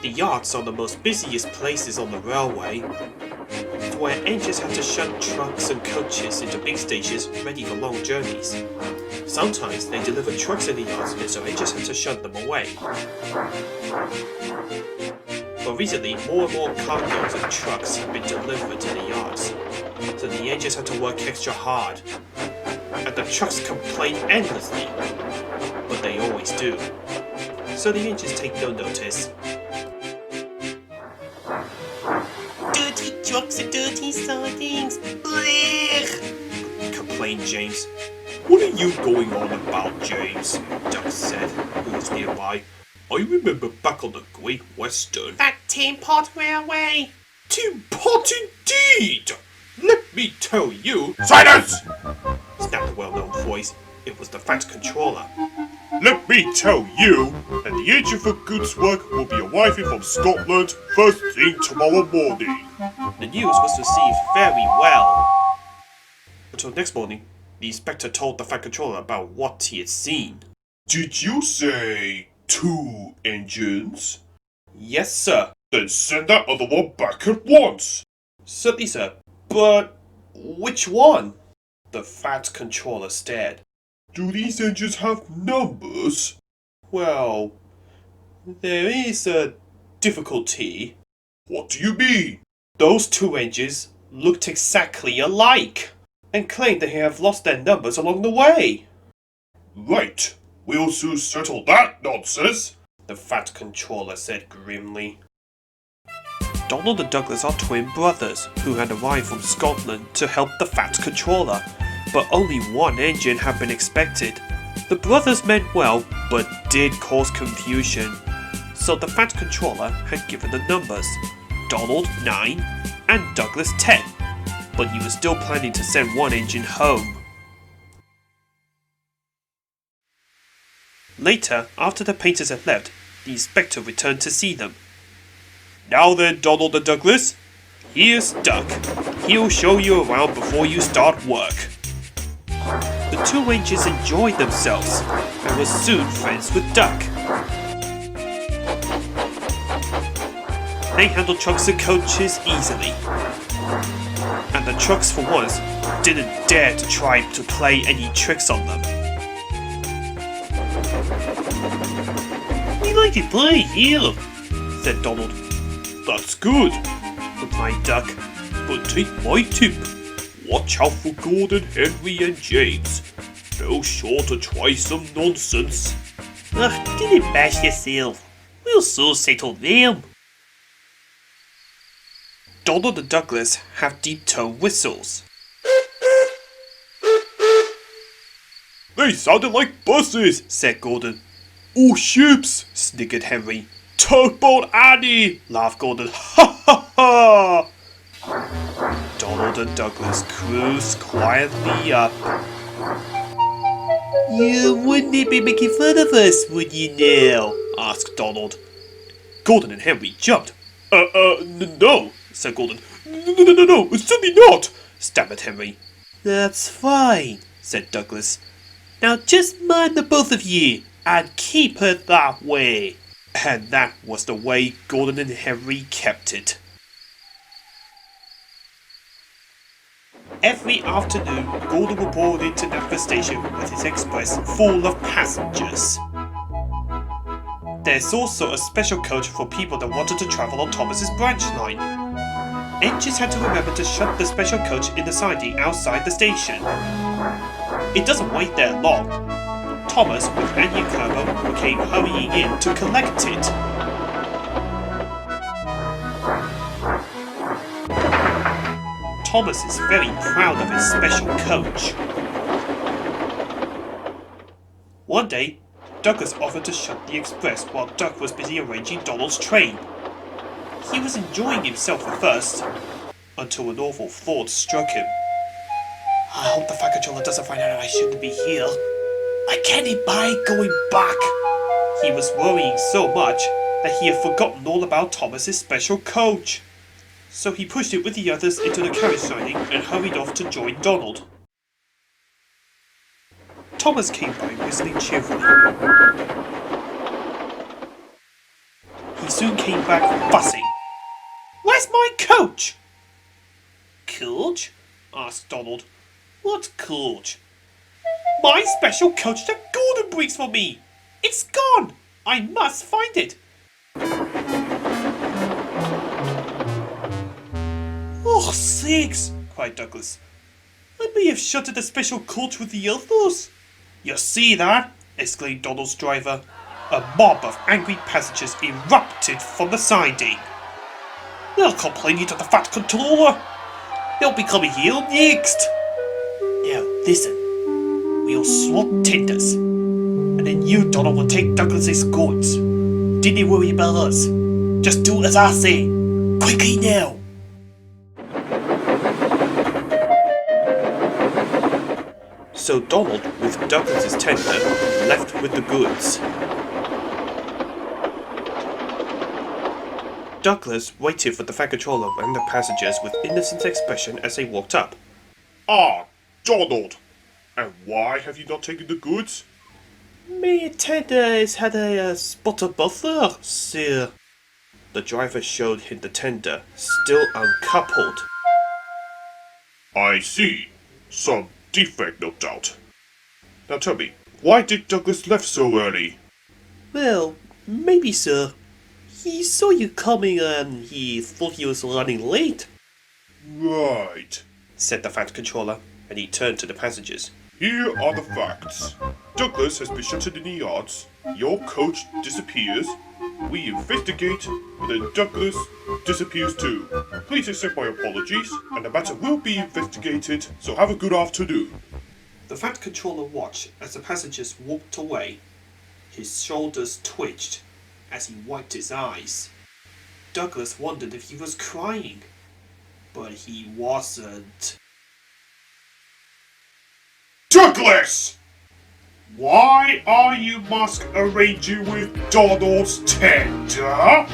The yards are the most busiest places on the railway, where engines have to shunt trucks and coaches into big stations ready for long journeys. Sometimes they deliver trucks in the yards, and so engines have to shunt them away. But recently, more and more cargoes and trucks have been delivered to the yards, so the engines have to work extra hard. And the trucks complain endlessly, but they always do. So the engines take no notice. Dirty trucks and dirty sardines, blech! Complained James. What are you going on about, James? Duck said, who was nearby. I remember back on the Great Western. That tin pot railway! Tin pot indeed! Let me tell you... Silence! Snapped the well-known voice. It was the Fat Controller. Let me tell you that the engine for goods work will be arriving from Scotland first thing tomorrow morning. The news was received very well. Until next morning, the inspector told the Fat Controller about what he had seen. Did you say 2 engines? Yes, sir. Then send that other one back at once. Certainly, sir. But which one? The Fat Controller stared. Do these engines have numbers? Well, there is a difficulty. What do you mean? Those 2 engines looked exactly alike, and claimed they have lost their numbers along the way. Right. We'll soon settle that nonsense, the Fat Controller said grimly. Donald and Douglas are twin brothers who had arrived from Scotland to help the Fat Controller, but only one engine had been expected. The brothers meant well, but did cause confusion, so the Fat Controller had given the numbers, Donald 9 and Douglas 10, but he was still planning to send one engine home. Later, after the painters had left, the inspector returned to see them. Now then, Donald and Douglas, here's Duck. He'll show you around before you start work. The 2 engines enjoyed themselves and were soon friends with Duck. They handled trucks and coaches easily, and the trucks for once didn't dare to try to play any tricks on them. We like to play here, said Donald. That's good, replied Duck. But take my tip. Watch out for Gordon, Henry and James. They're sure to try some nonsense. Didn't bash yourself. We'll soon settle them. Donald and Douglas have deep-tone whistles. They sounded like buses, said Gordon. Or ships, sniggered Henry. Tugboat Annie, laughed Gordon. Ha ha ha! Donald and Douglas cruised quietly up. You wouldn't be making fun of us, would you now? Asked Donald. Gordon and Henry jumped. No, said Gordon. No, certainly not, stammered Henry. That's fine, said Douglas. Now just mind the both of you, and keep it that way. And that was the way Gordon and Henry kept it. Every afternoon, Gordon would board into Napa Station with his express full of passengers. There's also a special coach for people that wanted to travel on Thomas's branch line. Engines had to remember to shut the special coach in the siding outside the station. It doesn't wait there long. Thomas, with Annie and Kerbo, came hurrying in to collect it. Thomas is very proud of his special coach. One day, Douglas offered to shut the express while Duck was busy arranging Donald's train. He was enjoying himself at first, until an awful thought struck him. I hope the Fat Controller doesn't find out I shouldn't be here. I can't abide going back. He was worrying so much that he had forgotten all about Thomas's special coach. So he pushed it with the others into the carriage siding and hurried off to join Donald. Thomas came by whistling cheerfully. he soon came back fussing. Where's my coach? Coach? Asked Donald. What coach? My special coach that Gordon brings for me. It's gone. I must find it. Oh, sakes, cried Douglas. I may have shuttered the special coach with the others. You see that? Exclaimed Donald's driver. A mob of angry passengers erupted from the siding. They're complaining to the Fat Controller. He'll be coming here next. Now, listen. We'll swap tenders. And then you, Donald, will take Douglas's goods. Didn't worry about us. Just do as I say. Quickly now. So Donald, with Douglas's tender, left with the goods. Douglas waited for the Fat Controller and the passengers with innocent expression as they walked up. Ah, Donald! And why have you not taken the goods? My tender has had a spot of butter, sir. The driver showed him the tender, still uncoupled. I see. Some defect, no doubt. Now tell me, why did Douglas left so early? Well, maybe, sir. He saw you coming and he thought he was running late. Right, said the Fat Controller, and he turned to the passengers. Here are the facts. Douglas has been shuttered in the yards, your coach disappears, we investigate, and then Douglas disappears too. Please accept my apologies, and the matter will be investigated, so have a good afternoon. The Fat Controller watched as the passengers walked away. His shoulders twitched as he wiped his eyes. Douglas wondered if he was crying, but he wasn't. Douglas! Why are you masquerading with Donald's tender?